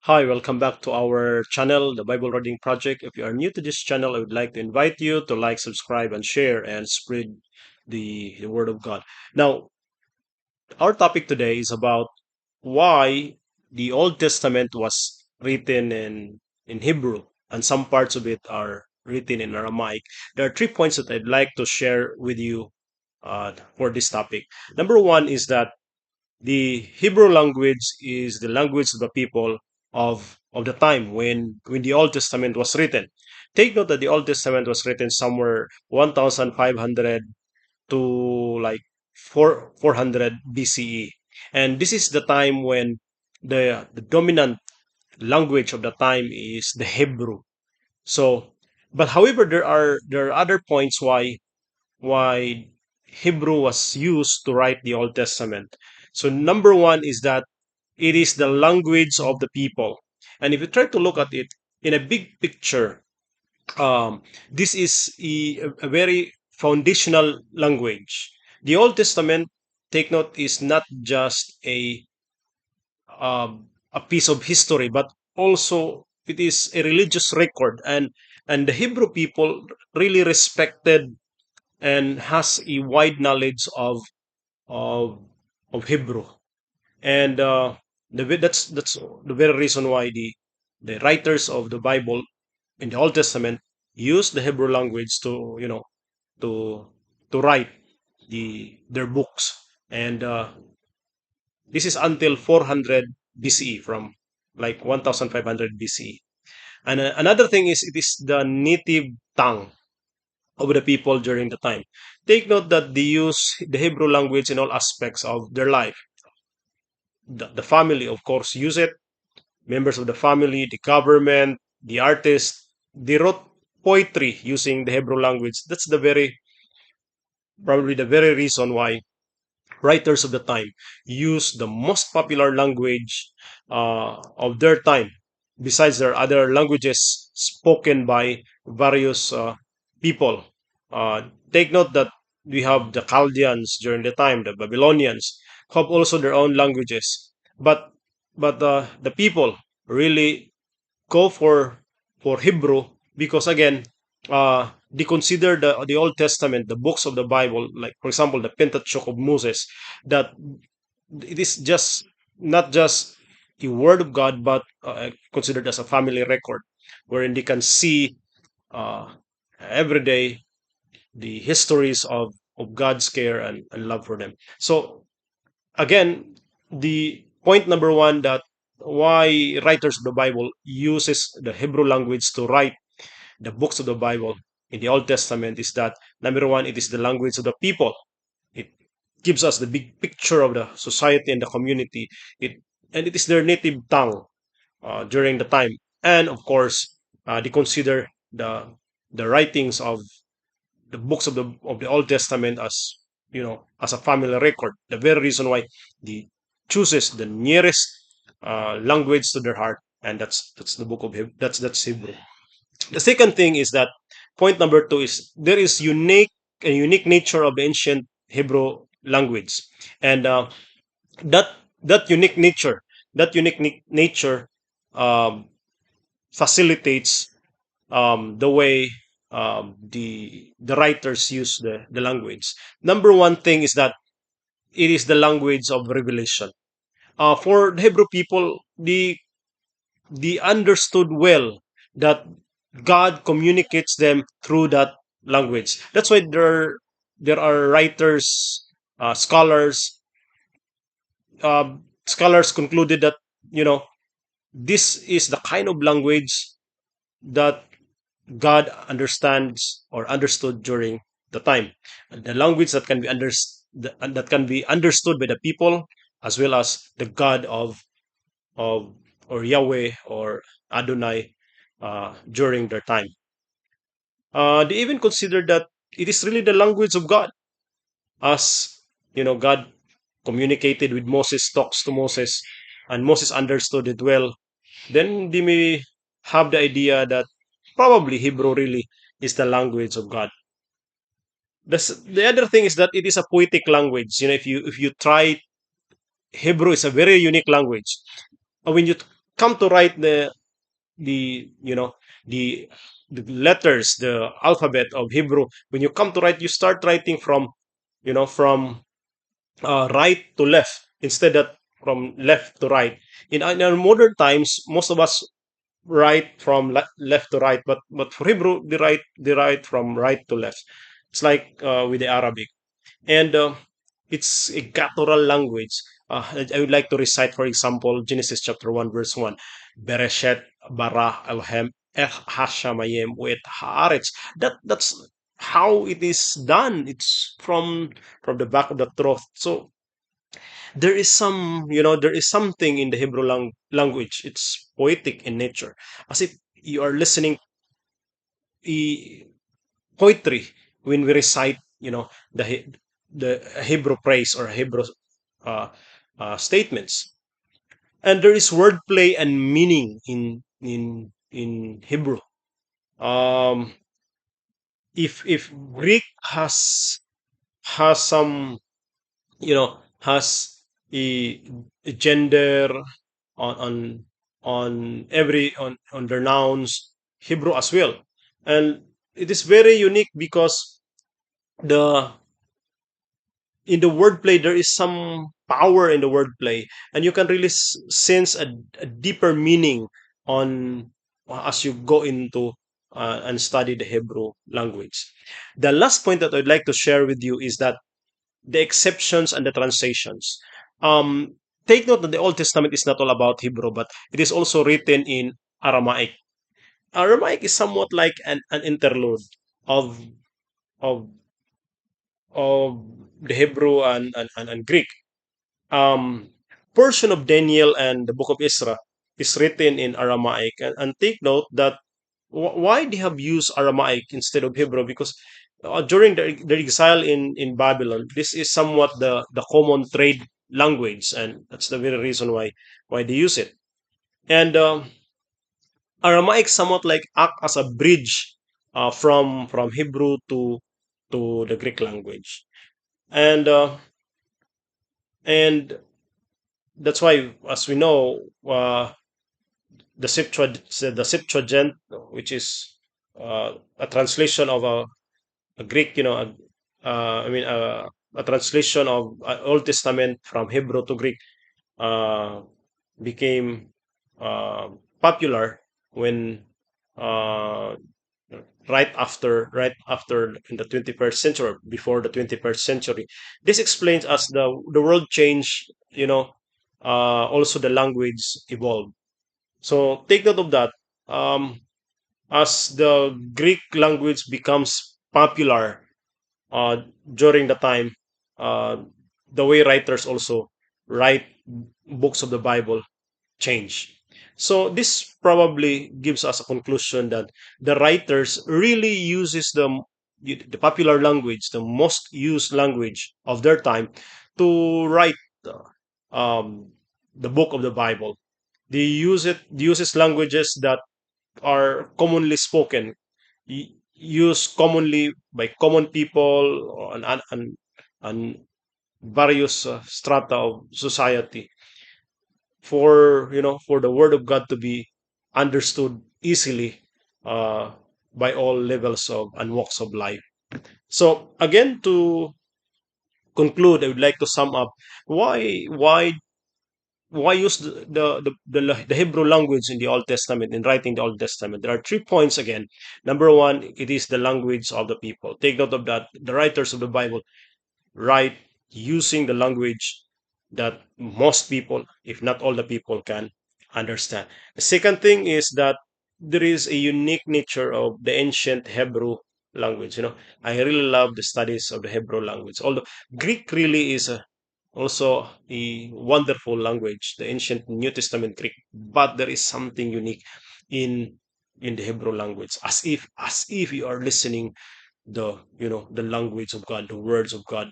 Hi, welcome back to our channel, the Bible Reading Project. If you are new to this channel, I would like to invite you to like, subscribe, and share and spread the Word of God. Now, our topic today is about why the Old Testament was written in Hebrew and some parts of it are written in Aramaic. There are 3 points that I'd like to share with you for this topic. Number one is that the Hebrew language is the language of the people of the time when the Old Testament was written. Take note that the Old Testament was written somewhere 1500 to like 400 BCE. And this is the time when the dominant language of the time is the Hebrew. So, but however, there are other points why Hebrew was used to write the Old Testament. So number one is that it is the language of the people. And if you try to look at it in a big picture, this is a very foundational language. The Old Testament, take note, is not just a piece of history, but also it is a religious record. And the Hebrew people really respected and has a wide knowledge of of Hebrew, and that's the very reason why the writers of the Bible in the Old Testament use the Hebrew language to to to write their books, and this is until 400 BCE, from like 1500 BCE. And another thing is it is the native tongue of the people during the time. Take note that they use the Hebrew language in all aspects of their life. The family, of course, use it. Members of the family, the government, the artists, they wrote poetry using the Hebrew language. That's probably the very reason why writers of the time use the most popular language of their time. Besides, there are other languages spoken by various people. Take note that we have the Chaldeans during the time, the Babylonians have also their own languages, but the people really go for Hebrew because again, they consider the Old Testament, the books of the Bible, like for example the Pentateuch of Moses, that it is just not just the Word of God, but considered as a family record, wherein they can see uh, every day the histories of God's care and love for them. So again, the point number one, that why writers of the Bible uses the Hebrew language to write the books of the Bible in the Old Testament is that number one, it is the language of the people. It gives us the big picture of the society and the community. It is their native tongue during the time, and of course, they consider the writings of the books of the Old Testament as as a family record. The very reason why they chooses the nearest language to their heart, and that's the book of that's Hebrew. The second thing is that point number two is there is unique nature of the ancient Hebrew language, and that that unique nature that unique nature um, facilitates the way the writers use the language. Number one thing is that it is the language of revelation. For the Hebrew people, they understood well that God communicates them through that language. That's why there are writers, scholars concluded that you know this is the kind of language that God understands or understood during the time. The language that can be that can be understood by the people as well as the God of or Yahweh or Adonai during their time. They even consider that it is really the language of God, as God communicated with Moses, talks to Moses, and Moses understood it well. Then they may have the idea that probably Hebrew really is the language of God. The other thing is that it is a poetic language. If you try, Hebrew is a very unique language. When you come to write the you know the the letters, the alphabet of Hebrew, when you come to write, you start writing from from right to left instead of from left to right. In our modern times, most of us write from left to right, but for Hebrew, they write from right to left. It's like with the Arabic, and it's a guttural language. I would like to recite, for example, Genesis chapter 1, verse 1. Bereshet bara Elohim hashamayim with haaretz. That's how it is done. It's from the back of the throat. So there is there is something in the Hebrew language. It's poetic in nature, as if you are listening e- poetry when we recite, the Hebrew praise or Hebrew uh, statements. And there is wordplay and meaning in Hebrew. Um, if Greek has some, has a gender on on their nouns, Hebrew as well, and it is very unique because the in the wordplay there is some power in the wordplay, and you can really sense a deeper meaning on as you go into and study the Hebrew language. The last point that I'd like to share with you is that the exceptions and the translations. Um, Take note that the Old Testament is not all about Hebrew, but it is also written in Aramaic. Aramaic is somewhat like an interlude of of of the Hebrew and Greek. Um, Portion of Daniel and the book of Isra is written in Aramaic, and take note that why they have used Aramaic instead of Hebrew, because during their exile in Babylon, this is somewhat the common trade language, and that's the very reason why they use it. And Aramaic somewhat like act as a bridge from Hebrew to the Greek language, and and that's why, as we know, the Septuagint, which is a translation of a Greek, I mean, a translation of Old Testament from Hebrew to Greek, uh, became uh, popular when uh, right after in the 21st century, before the 21st century. This explains as the world changed, also the language evolved. So take note of that. Um, as the Greek language becomes popular during the time, uh, the way writers also write books of the Bible change. So this probably gives us a conclusion that the writers really uses the popular language, the most used language of their time, to write um, the book of the Bible. They uses languages that are commonly spoken, used commonly by common people and various strata of society, for for the word of God to be understood easily uh, by all levels of and walks of life. So again, to conclude, I would like to sum up why use the Hebrew language in the Old Testament, in writing the Old Testament. There are 3 points again. Number one, it is the language of the people. Take note of that. The writers of the Bible write using the language that most people, if not all the people, can understand. The second thing is that there is a unique nature of the ancient Hebrew language. I really love the studies of the Hebrew language. Although Greek really is also a wonderful language, the ancient New Testament Greek, but there is something unique in the Hebrew language, as if you are listening the language of God, the words of God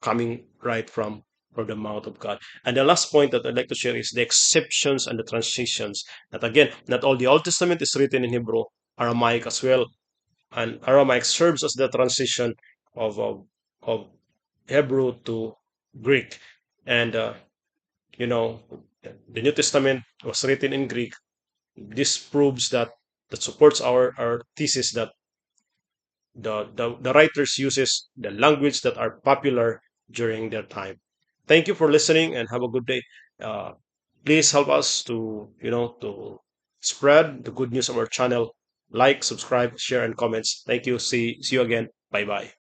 coming right from the mouth of God. And the last point that I'd like to share is the exceptions and the transitions. That again, not all the Old Testament is written in Hebrew, Aramaic as well, and Aramaic serves as the transition of Hebrew to Greek. And you know The New Testament was written in Greek. This proves that supports our thesis that the writers uses the language that are popular during their time. Thank you for listening and have a good day. Uh, Please help us to to spread the good news of our channel. Like, subscribe, share, and comments. Thank you. See you again. Bye bye.